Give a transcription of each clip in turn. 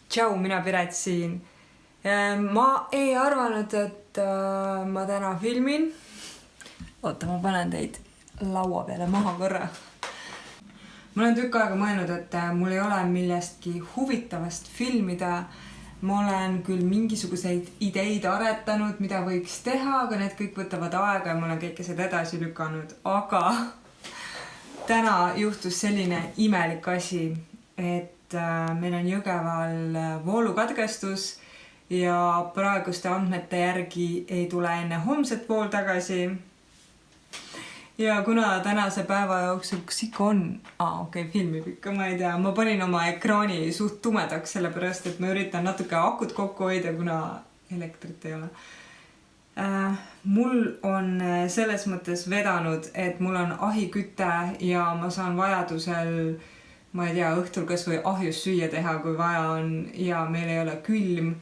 Tšau, mina Piret siin. Ma ei arvanud, et ma täna filmin. Oota, ma panen teid laua peale maha korra. Ma olen tükk aega mõelnud, et mul ei ole millestki huvitavast filmida. Ma olen küll mingisuguseid ideid aretanud, mida võiks teha, aga need kõik võtavad aega ja ma olen kõike seda edasi lükanud. Aga täna juhtus selline imelik asi, et meil on Jõgeval voolukatkestus ja praeguste andmete järgi ei tule enne homset vool tagasi. Ja kuna tänase päeva jooksul, kus ikka on? Filmib ikka, ma ei tea. Ma panin oma ekraani suht tumedaks, sellepärast, et ma üritan natuke akut kokku hoida, kuna elektrit ei ole. Mul on selles mõttes vedanud, et mul on ahiküte ja ma saan vajadusel, ma ei tea, õhtul kas või ahjus süüa teha, kui vaja on, ja meil ei ole külm.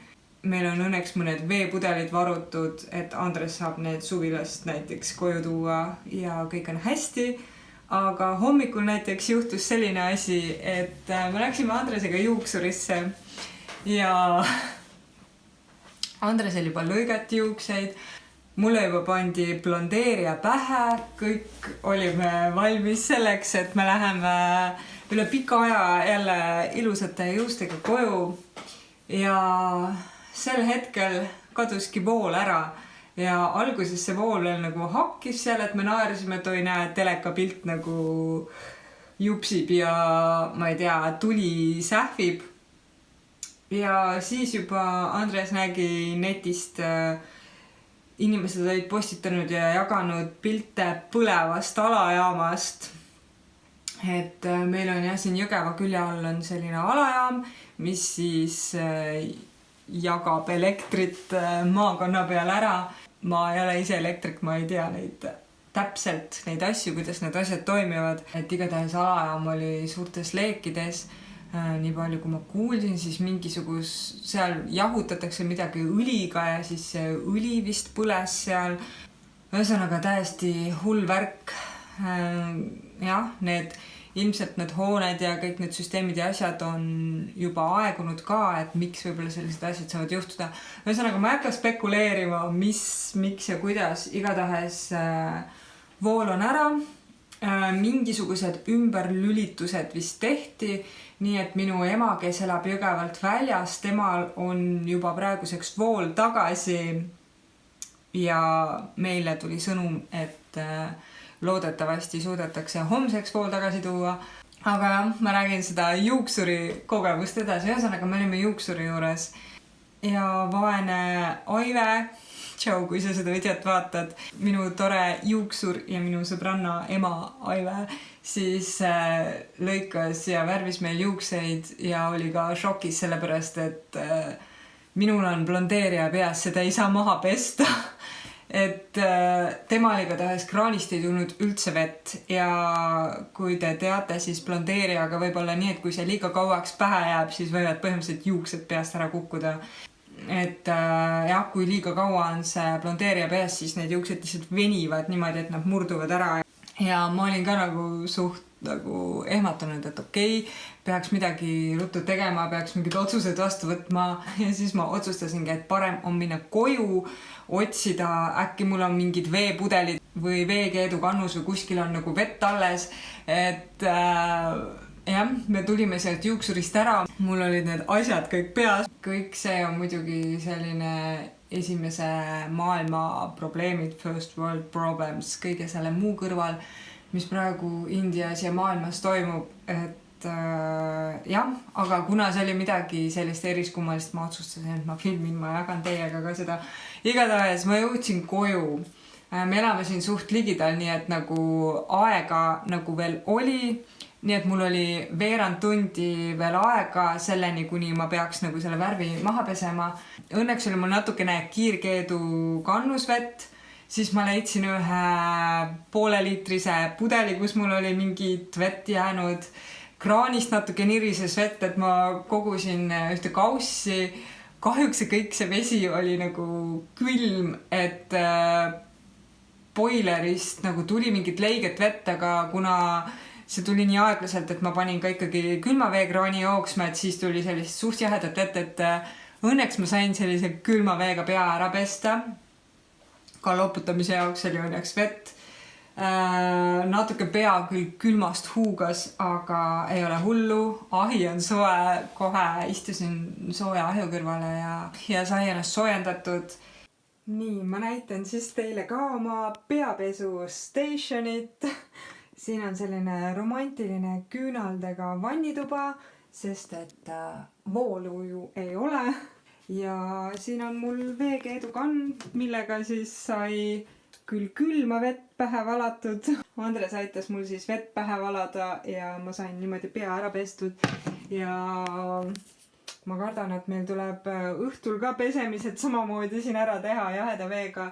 Meil on õnneks mõned veepudelid varutud, et Andres saab need suvilast näiteks koju tuua ja kõik on hästi. Aga hommikul näiteks juhtus selline asi, et me läksime Andresega juuksurisse ja Andresel juba lõigati juukseid. Mulle juba pandi blondeerija pähe, kõik olime valmis selleks, et me läheme üle pika aja jälle ilusate juustega koju ja sel hetkel kaduski vool ära ja alguses see vool veel nagu hakkis seal, et me naersime, et oi näe, telekapilt nagu jupsib ja ma ei tea, tuli sähvib. Ja siis juba Andres nägi netist, inimesed olid postitanud ja jaganud pilte põlevast alajaamast. Et meil on siin Jõgeva külje all on selline alajaam, mis siis jagab elektrit maakonna peal ära. Ma ei ole ise elektrik, ma ei tea täpselt neid asju, kuidas need asjad toimivad. Et igatahes alajaam oli suurtes leekides. Nii palju, kui ma kuulsin, siis mingisugust seal jahutatakse midagi õliga ja siis see õli vist põles seal. Ühesõnaga täiesti hull värk. Jah, ilmselt need hooned ja kõik need süsteemid ja asjad on juba aegunud ka, et miks võib-olla sellised asjad saavad juhtuda. Ühesõnaga, ma ei hakka spekuleerima, miks ja kuidas. Igatahes vool on ära. Mingisugused ümberlülitused vist tehti, nii et minu ema, kes elab Jõgevalt väljas, temal on juba praeguseks vool tagasi ja meile tuli sõnum, et loodetavasti suudetakse homseks vool tagasi tuua. Aga jah, ma räägin seda juuksuri kogemust edasi. Ühesõnaga, me olime juuksuri juures ja vaene Aive, tšau, kui sa seda videot vaatad, minu tore juuksur ja minu sõbranna ema Aive siis lõikas ja värvis meil juukseid ja oli ka šokis sellepärast, et minul on blondeerija peas, seda ei saa maha pesta. Et temal igatahes kraanist ei tulnud üldse vett ja kui te teate, siis blondeerijaga võib olla nii, et kui see liiga kauaks pähe jääb, siis võivad põhimõtteliselt juuksed peast ära kukkuda. Et jah, kui liiga kaua on see blondeerija peas, siis need juuksed lihtsalt venivad niimoodi, et nad murduvad ära. Ja ma olin ka suht ehmatanud, et okei, peaks midagi ruttu tegema, peaks mingid otsused vastu võtma ja siis ma otsustasingi, et parem on minna koju, otsida, äkki mul on mingid veepudelid või veekeedu kannus või kuskil on nagu vett alles, et jah, me tulime sealt juuksurist ära, mul olid need asjad kõik peas. Kõik see on muidugi selline esimese maailma probleemid, first world problems, kõige selle muu kõrval, mis praegu Indias ja maailmas toimub, et jah, aga kuna see oli midagi sellist eriskummalist, ma otsustasin, et ma filmin, ma jagan teiega ka seda. Igatahes ma jõudsin koju. Me elame siin suht ligidal, nii et nagu aega nagu veel oli, nii et mul oli veerand tundi veel aega selleni, kuni ma peaks nagu selle värvi maha pesema. Õnneks oli mul natukene kiirkeedu kannusvett, siis ma leidsin ühe pooleliitrise pudeli, kus mul oli mingit vett jäänud. Kraanist natuke nirises vett, et ma kogusin ühte kaussi. Kahjuks kõik see vesi oli nagu külm, et boilerist nagu tuli mingit leiget vett, aga kuna see tuli nii aeglaselt, et ma panin ka ikkagi külma veekraani jooksma, et siis tuli sellist suht jahedat vett, et õnneks ma sain sellise külma veega pea ära pesta. Ka loputamise jaoks oli õnneks vett. Natuke pea küll külmast huugas, aga ei ole hullu. Ahi on soe, kohe istusin sooja ahju kõrvale ja sai ennast soojendatud. Nii, ma näitan siis teile ka oma peapesu stationit. Siin on selline romantiline küünaldega vannituba, sest et voolu ju ei ole. Ja siin on mul veekeedukann, millega siis sai küll külma vett pähe valatud. Andres aitas mul siis vett pähe valada ja ma sain niimoodi pea ära pestud. Ja ma kardan, et meil tuleb õhtul ka pesemised samamoodi siin ära teha jaheda veega.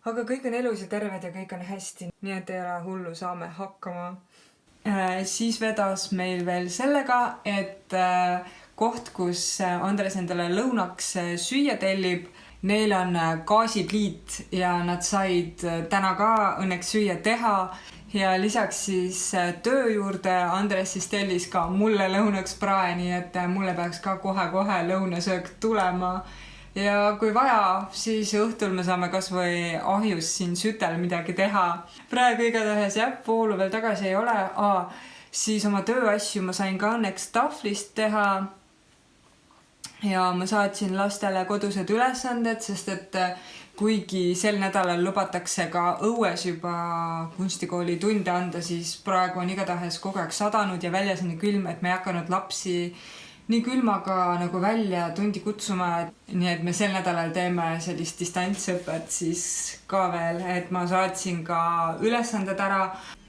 Aga kõik on elus ja terved ja kõik on hästi. Nii et ei ole hullu, saame hakkama. Siis vedas meil veel sellega, et koht, kus Andres endale lõunaks süüa tellib, neil on gaasipliit ja nad said täna ka õnneks süüa teha. Ja lisaks siis töö juurde Andres siis tellis ka mulle lõunaks prae, nii et mulle peaks ka kohe-kohe lõunasöök tulema. Ja kui vaja, siis õhtul me saame kas või ahjus siin sütel midagi teha. Praegu igatahes voolu veel tagasi ei ole. Siis oma tööasju ma sain ka õnneks tahvlist teha. Ja ma saatsin lastele kodused ülesanded, sest et kuigi sel nädalal lubatakse ka õues juba kunstikooli tunde anda, siis praegu on igatahes kogu aeg sadanud ja väljas on nii külm, et me ei hakanud lapsi nii külmaga nagu välja tundi kutsuma. Nii et me sel nädalal teeme sellist distantsõpet siis ka veel, et ma saatsin ka ülesanded ära.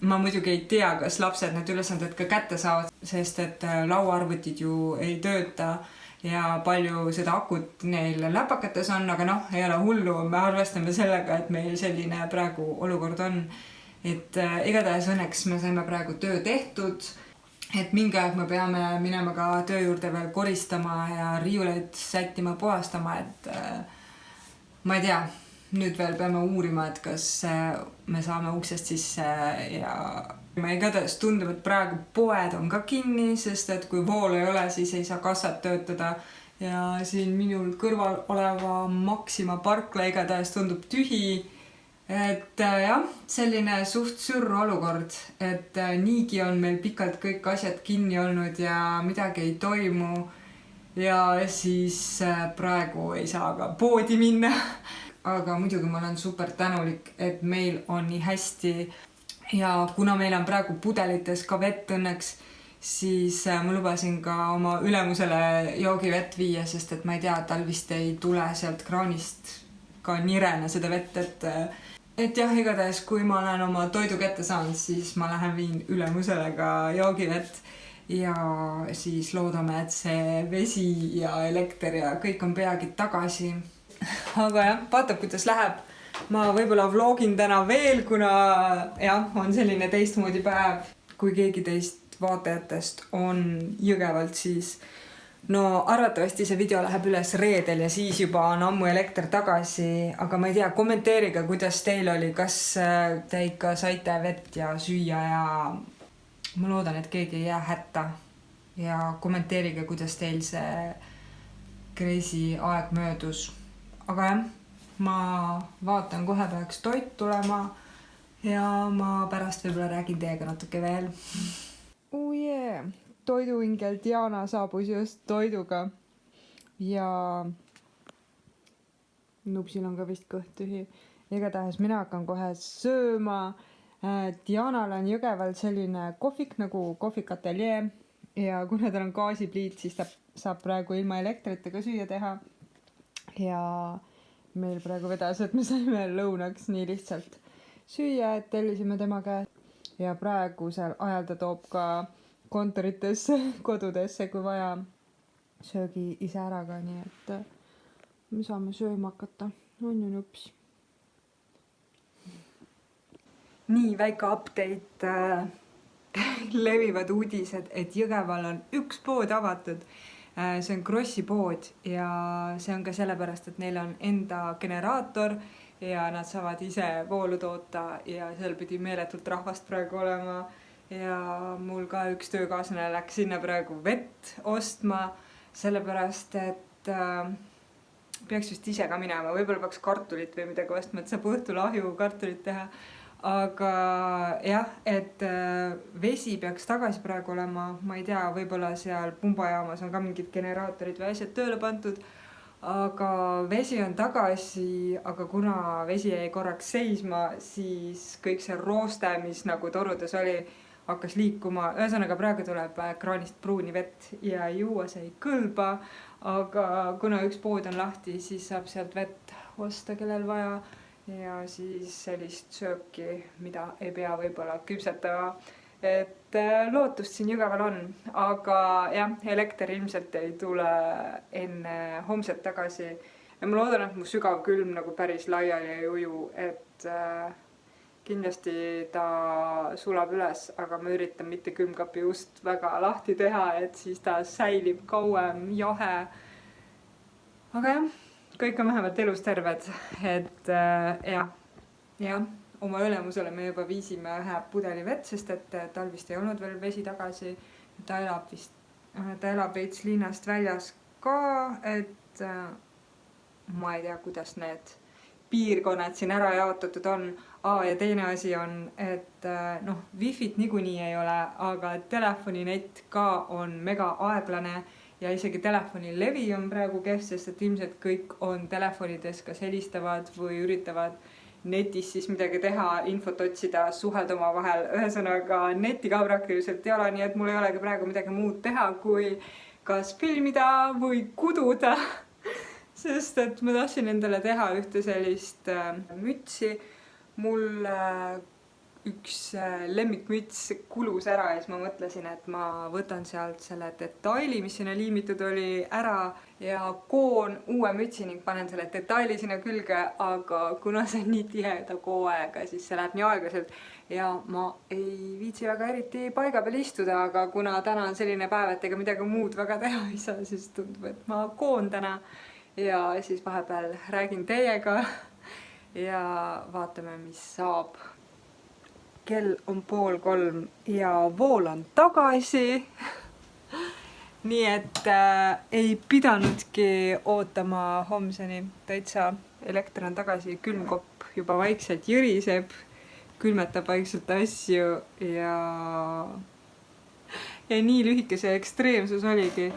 Ma muidugi ei tea, kas lapsed need ülesanded ka kätte saavad, sest et lauaarvutid ju ei tööta. Ja palju seda akut neil läpakates on, aga ei ole hullu. Me arvestame sellega, et meil selline praegu olukord on. Et igatahes õnneks me saime praegu töö tehtud. Et mingi aeg me peame minema ka töö juurde veel koristama ja riiuleid sättima, puhastama. Et ma ei tea, nüüd veel peame uurima, et kas me saame uksest sisse ja ma igatahes tundub, et praegu poed on ka kinni, sest et kui voolu ei ole, siis ei saa kassad töötada. Ja siin minul kõrval oleva Maxima parkla igatahes tundub tühi. Et jah, selline suht sürr olukord, et niigi on meil pikalt kõik asjad kinni olnud ja midagi ei toimu. Ja siis praegu ei saa ka poodi minna. Aga muidugi ma olen super tänulik, et meil on nii hästi. Ja kuna meil on praegu pudelites ka vett õnneks, siis ma lubasin ka oma ülemusele joogivett viia, sest et ma ei tea, tal vist ei tule sealt kraanist ka nirena seda vett, et jah, igatahes kui ma olen oma toidu kätte saanud, siis ma lähen viin ülemusele ka joogivett ja siis loodame, et see vesi ja elekter ja kõik on peagi tagasi. Aga jah, vaatab, kuidas läheb. Ma võibolla vlogin täna veel, kuna jah, on selline teistmoodi päev. Kui keegi teist vaatajatest on Jõgevalt, siis arvatavasti see video läheb üles reedel ja siis juba on ammu elekter tagasi. Aga ma ei tea, kommenteeriga, kuidas teil oli, kas te ikka saite vett ja süüa ja ma loodan, et keegi ei jää hätta. Ja kommenteeriga, kuidas teil see crazy aeg möödus. Aga jah. Ma vaatan, kohe peaks toit tulema ja ma pärast võib-olla räägin teiega natuke veel. Toiduingel Diana saabus just toiduga ja nupsil on ka vist kõht tühi. Igatahes mina hakkan kohe sööma. Dianal on Jõgeval selline kohvik nagu kohvikateljee ja kuna tal on gaasipliit, siis ta saab praegu ilma elektritega süüa teha ja meil praegu vedas, et me saime lõunaks nii lihtsalt süüa, et tellisime tema käest ja praegusel ajal ta toob ka kontoritesse, kodudesse, kui vaja söögi ise ära ka, nii et me saame sööma hakata. On ju nups. Nii, väike update. Levivad uudised, et Jõgeval on üks pood avatud. See on Krossi pood ja see on ka sellepärast, et neil on enda generaator ja nad saavad ise voolu toota ja seal pidi meeletult rahvast praegu olema. ja mul ka üks töökaaslane läks sinna praegu vett ostma, sellepärast et peaks vist ise ka minema, võib-olla peaks kartulit või midagi ostma, et saab õhtul ahju kartulit teha. Aga jah, et vesi peaks tagasi praegu olema, ma ei tea, võib-olla seal pumbajaamas on ka mingid generaatorid või asjad tööle pandud, aga vesi on tagasi, aga kuna vesi jäi korraks seisma, siis kõik see rooste, mis nagu torudes oli, hakkas liikuma. Ühesõnaga praegu tuleb kraanist pruuni vett ja juua see ei kõlba, aga kuna üks pood on lahti, siis saab sealt vett osta, kellel vaja. Ja siis sellist sööki, mida ei pea võib-olla küpsetama. Et lootust siin Jõgeval on, aga jah, elekter ilmselt ei tule enne homset tagasi. Ja ma loodan, et mu sügav külm nagu päris laiali ei uju, et kindlasti ta sulab üles, aga ma üritan mitte külmkapi ust väga lahti teha, et siis ta säilib kauem jahe. Aga jah, kõik on vähemalt elus terved, et jah, oma ülemusele me juba viisime ühe pudeli vett, sest et tal vist ei olnud veel vesi tagasi. Ta elab veits linnast väljas ka, et ma ei tea, kuidas need piirkonnad siin ära jaotatud on. Ja teine asi on, et Wi-Fit niikuinii ei ole, aga telefoninett ka on mega aeglane ja isegi telefoni levi on praegu kehv, sest et ilmselt kõik on telefonides, kas helistavad või üritavad netis siis midagi teha, infot otsida, suhelda oma vahel. Ühesõnaga neti ka praktiliselt ei ole, nii et mul ei olegi praegu midagi muud teha, kui kas filmida või kududa. Sest et ma tahtsin endale teha ühte sellist mütsi. Mul üks lemmikmüts kulus ära ja siis ma mõtlesin, et ma võtan sealt selle detaili, mis sinna liimitud oli, ära ja koon uue mütsi ning panen selle detaili sinna külge, aga kuna see on nii tiheda kooaega, siis see läheb nii aeglaselt ja ma ei viitsi väga eriti paiga peal istuda, aga kuna täna on selline päev, et ega midagi muud väga teha ei saa, siis tundub, et ma koon täna ja siis vahepeal räägin teiega ja vaatame, mis saab. Kell on 2:30 ja vool on tagasi. Nii et ei pidanudki ootama homseni. Täitsa elekter on tagasi, külmkopp juba vaikselt jõriseb, külmetab vaikselt asju ja nii lühike see ekstreemsus oligi.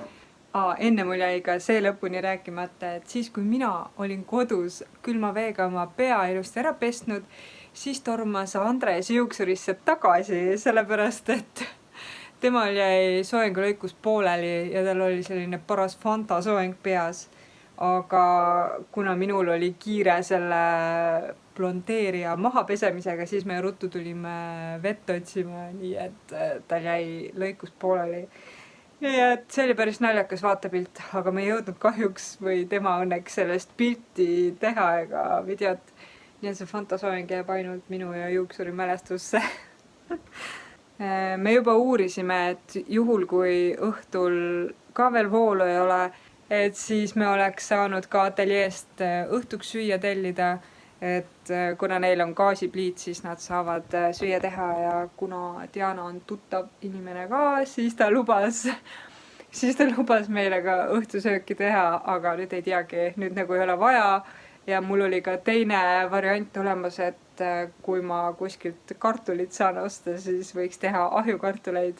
Enne mul jäi ka see lõpuni rääkimata, et siis kui mina olin kodus külma veega oma pea ilusti ära pestnud, siis tormas Andres juuksurisse tagasi, sellepärast et temal jäi soengulõikus pooleli ja tal oli selline paras Fanta soeng peas. Aga kuna minul oli kiire selle blondeerija maha pesemisega, siis me ruttu tulime vett otsima, nii et tal jäi lõikus pooleli. Ja see oli päris naljakas vaatepilt, aga me ei jõudnud kahjuks või tema õnneks sellest pilti teha ega videot. Nii et see fantasoeng jääb ainult minu ja juuksuri mälestusse. Me juba uurisime, et juhul kui õhtul ka veel voolu ei ole, et siis me oleks saanud ka ateljeest õhtuks süüa tellida, et kuna neil on gaasipliit, siis nad saavad süüa teha ja kuna Diana on tuttav inimene ka, siis ta lubas meile ka õhtusööki teha, aga nüüd ei teagi, nüüd nagu ei ole vaja. Ja mul oli ka teine variant olemas, et kui ma kuskilt kartulit saan osta, siis võiks teha ahjukartuleid.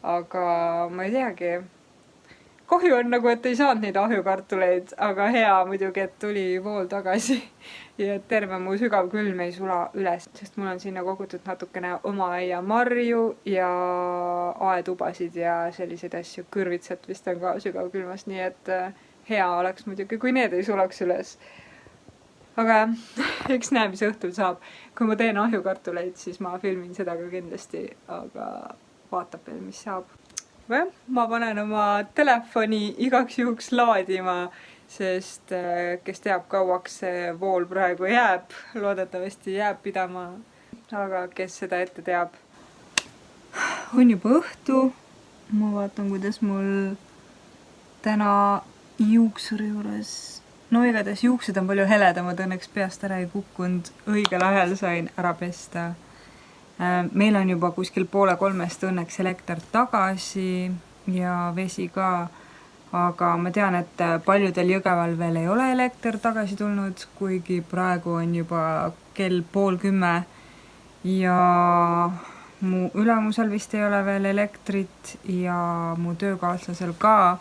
Aga ma ei teagi. Kahju on nagu, et ei saanud neid ahjukartuleid, aga hea muidugi, et tuli vool tagasi. Ja terve mu sügav külm ei sula üles, sest mul on sinna kogutud natukene oma aia marju ja aetubasid ja selliseid asju. Kõrvitsat vist on ka sügav külmas, nii et hea oleks muidugi, kui need ei sulaks üles. Aga eks näe, mis õhtul saab. Kui ma teen ahjukartuleid, siis ma filmin seda ka kindlasti, aga vaatab veel, mis saab. Ma panen oma telefoni igaks juhuks laadima, sest kes teab, kauaks see vool praegu jääb. Loodetavasti jääb pidama, aga kes seda ette teab. On juba õhtu. Ma vaatan, kuidas mul täna juuksuri juures... No igatahes juuksed on palju heledamad, õnneks peast ära ei kukkunud. Õigel ajal sain ära pesta. Meil on juba kuskil 2:30 õnneks elekter tagasi ja vesi ka, aga ma tean, et paljudel Jõgeval veel ei ole elekter tagasi tulnud, kuigi praegu on juba kell 9:30 ja mu ülemusel vist ei ole veel elektrit ja mu töökaaslasel ka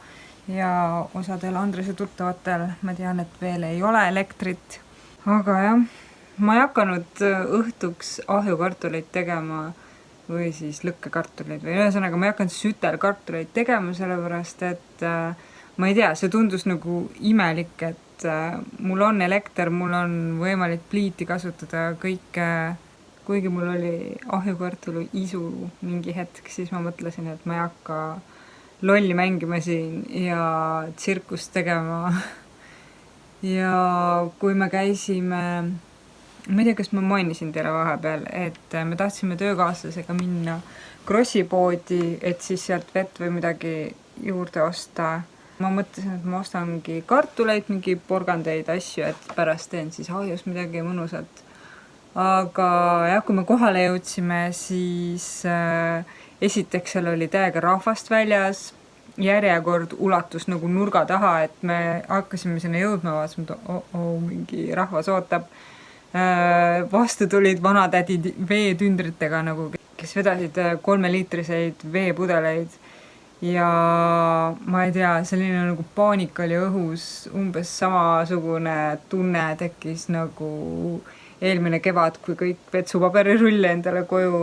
ja osadel Andrese tuttavatel ma tean, et veel ei ole elektrit. Aga jah, ma ei hakanud õhtuks ahjukartuleid tegema või siis lõkkekartuleid või ühesõnaga ma ei hakanud sütelkartuleid tegema, sellepärast et ma ei tea, see tundus nagu imelik, et mul on elekter, mul on võimalik pliiti kasutada kõike, kuigi mul oli ahjukartuli isu mingi hetk, siis ma mõtlesin, et ma ei hakka lolli mängima siin ja tsirkust tegema. Ja kui me käisime, ma ei tea, kas ma mainisin teile vahepeal, et me tahtsime töökaaslasega minna Krossi poodi, et siis sealt vett või midagi juurde osta. Ma mõtlesin, et ma ostangi kartuleid, mingi porgandeid asju, et pärast teen siis ahjus midagi mõnusat. Aga jah, kui me kohale jõudsime, siis esiteks seal oli täiega rahvast väljas, järjekord ulatus nagu nurga taha, et me hakkasime sinna jõudma, vaatasime, mingi rahvas ootab. Vastu tulid vanatädid veetündritega, nagu, kes vedasid 3-liitriseid veepudeleid ja ma ei tea, selline nagu paanika oli õhus, umbes samasugune tunne tekkis nagu eelmine kevad, kui kõik vetsupaberirulle endale koju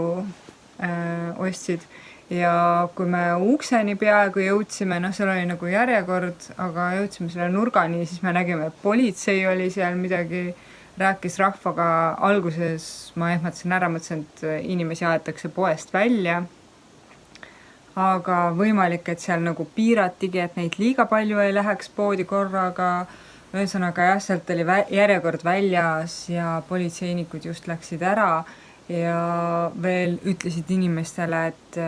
ostsid. Ja kui me ukseni peaaegu jõudsime, seal oli nagu järjekord, aga jõudsime selle nurgani, siis me nägime, et politsei oli seal midagi, rääkis rahvaga. Alguses ma ehmatasin ära, mõtlesin, et inimesi aetakse poest välja. Aga võimalik, et seal nagu piiratigi, et neid liiga palju ei läheks poodi korraga. Ühesõnaga jah, sealt oli järjekord väljas ja politseinikud just läksid ära. Ja veel ütlesid inimestele, et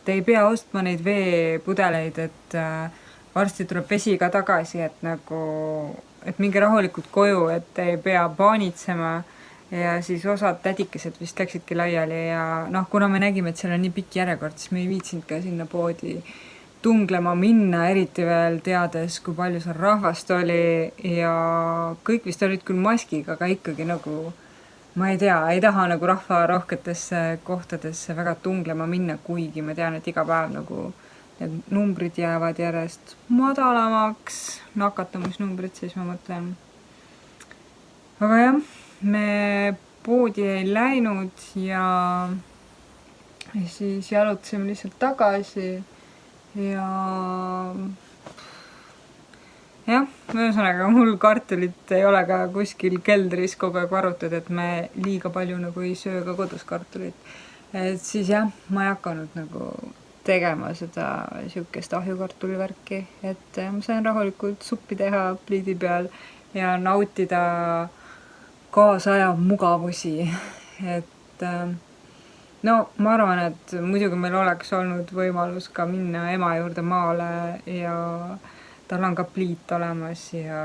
te ei pea ostma neid veepudeleid, et varsti tuleb vesi ka tagasi, et minge rahulikult koju, et te ei pea paanitsema. Ja siis osad tädikesed vist läksidki laiali ja kuna me nägime, et seal on nii pikk järjekord, siis me ei viitsinud ka sinna poodi tunglema minna, eriti veel teades, kui palju seal rahvast oli ja kõik vist olid küll maskiga, aga ikkagi nagu ma ei tea, ei taha nagu rahva rohketesse kohtadesse väga tunglema minna, kuigi ma tean, et iga päev nagu need numbrid jäävad järjest madalamaks, nakatumisnumbrid siis ma mõtlen. Aga jah, me poodi ei läinud ja siis jalutasime lihtsalt tagasi ja jah, ühesõnaga mul kartulit ei ole ka kuskil keldris kogu aeg varutud, et me liiga palju nagu ei söö ka kodus kartulit. Et siis jah, ma ei hakanud nagu tegema seda siukest ahjukartulivärki, et ma sain rahulikult suppi teha pliidi peal ja nautida kaasaja mugavusi. Et ma arvan, et muidugi meil oleks olnud võimalus ka minna ema juurde maale ja tal on ka pliit olemas ja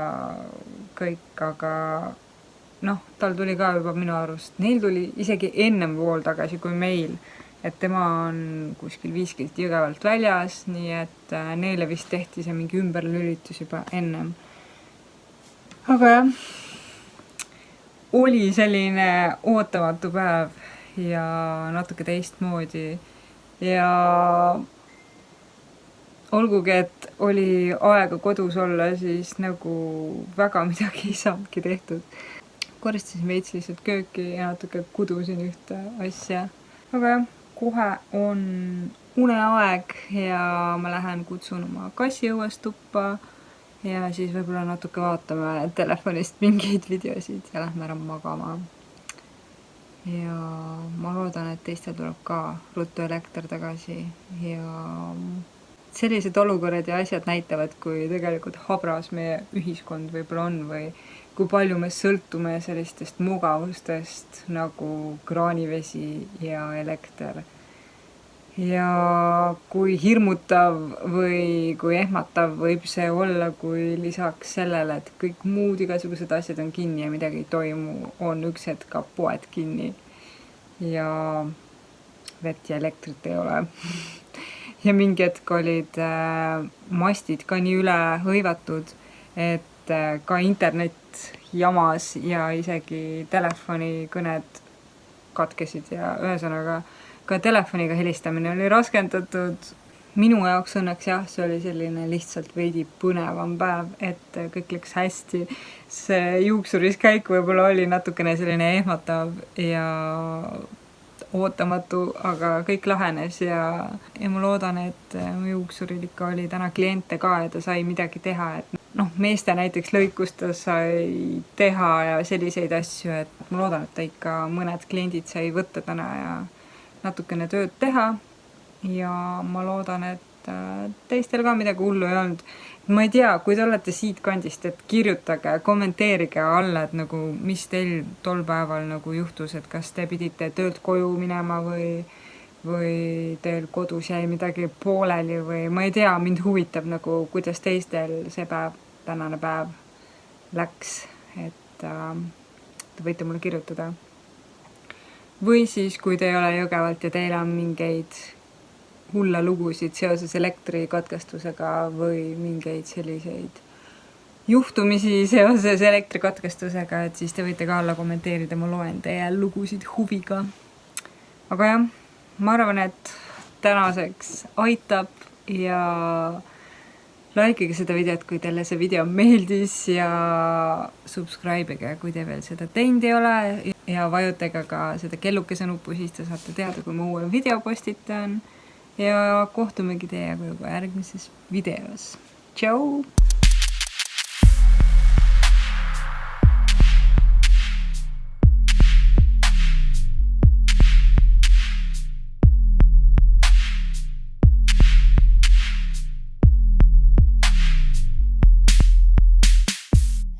kõik, aga tal tuli ka juba minu arust, neil tuli isegi ennem pool tagasi kui meil, et tema on kuskil 5 kilt Jõgevalt väljas, nii et neile vist tehti see mingi ümberlülitus juba ennem. Aga jah, oli selline ootamatu päev ja natuke teistmoodi ja olgugi, et oli aega kodus olla, siis nagu väga midagi ei saanudki tehtud. Koristasin veits lihtsalt kööki ja natuke kudusin ühte asja. Aga jah, kohe on uneaeg ja ma lähen kutsun oma kassi õuest tuppa ja siis võib-olla natuke vaatame telefonist mingeid videosid ja lähme ära magama. Ja ma loodan, et teistel tuleb ka ruttu elekter tagasi ja sellised olukorrad ja asjad näitavad, kui tegelikult habras meie ühiskond võib-olla on või kui palju me sõltume sellistest mugavustest nagu kraanivesi ja elekter. Ja kui hirmutav või kui ehmatav võib see olla, kui lisaks sellele, et kõik muud igasugused asjad on kinni ja midagi ei toimu, on üks hetk ka poed kinni. Ja vett ja elektrit ei ole. Ja mingi hetk olid mastid ka nii üle hõivatud, et ka internet jamas ja isegi telefonikõned katkesid ja ühesõnaga ka telefoniga helistamine oli raskendatud. Minu jaoks õnneks jah, see oli selline lihtsalt veidi põnevam päev, et kõik läks hästi. See juuksuriskäik võib-olla oli natukene selline ehmatav ja ootamatu, aga kõik lahenes ja ma loodan, et mu juuksuril ikka oli täna kliente ka ja ta sai midagi teha, et meeste näiteks lõikust ta sai teha ja selliseid asju, et ma loodan, et ta ikka mõned kliendid sai võtta täna ja natukene tööd teha ja ma loodan, et teistel ka midagi hullu ei olnud. Ma ei tea, kui te olete siit kandist, et kirjutage, kommenteerige alla, et nagu, mis teil tol päeval nagu juhtus, et kas te pidite töölt koju minema või teil kodus jäi midagi pooleli või ma ei tea, mind huvitab nagu, kuidas teistel see päev, tänane päev läks, et te võite mulle kirjutada. Või siis, kui te ei ole Jõgevalt ja teil on mingeid hulla lugusid seoses elektrikatkestusega või mingeid selliseid juhtumisi seoses elektrikatkestusega, et siis te võite ka alla kommenteerida, ma loen teie lugusid huviga. Aga jah, ma arvan, et tänaseks aitab ja likeige seda videot, kui teile see video meeldis ja subscribe'ige, kui te veel seda teinud ei ole ja vajutage ka seda kellukese nuppu, siis te saate teada, kui ma uue video postitan ja kohtumegi teiega juba järgmises videos. Tšau!